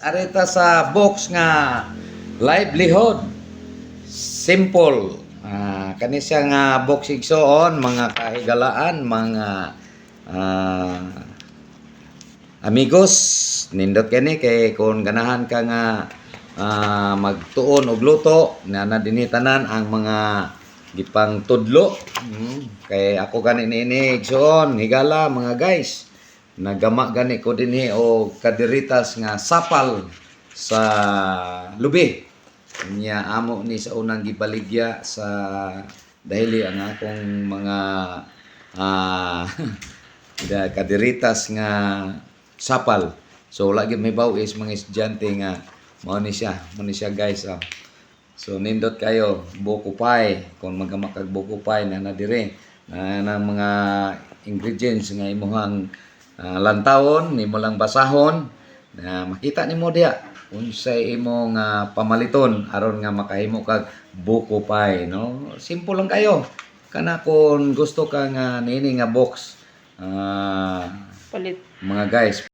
arita sa box nga livelihood simple. Kani siya nga box igsoon, mga kahigalaan, mga amigos, nindot kani kay kung ganahan ka nga magtuon og luto na nadinitanan ang mga gipang tudlo. Kay ako gani ni igsoon higala mga guys, nagama gani ko dinhi og kadiritas nga sapal sa lubi nya amo ni sa unang gibaligya sa dahili ang akong mga kadiritas nga sapal. So lagi may baw is mga estudyante nga mao ni siya guys. So nindot kayo buko pie, kung magamakag buko pie na nadire na mga ingredients nga imuhang lantawon, nimo lang basahon na makita nimo diha unsay imong pamaliton aron nga makahimo kag buko pie, no? Simple lang kayo. Kana kung gusto ka nga nini nga box Palit. mga guys,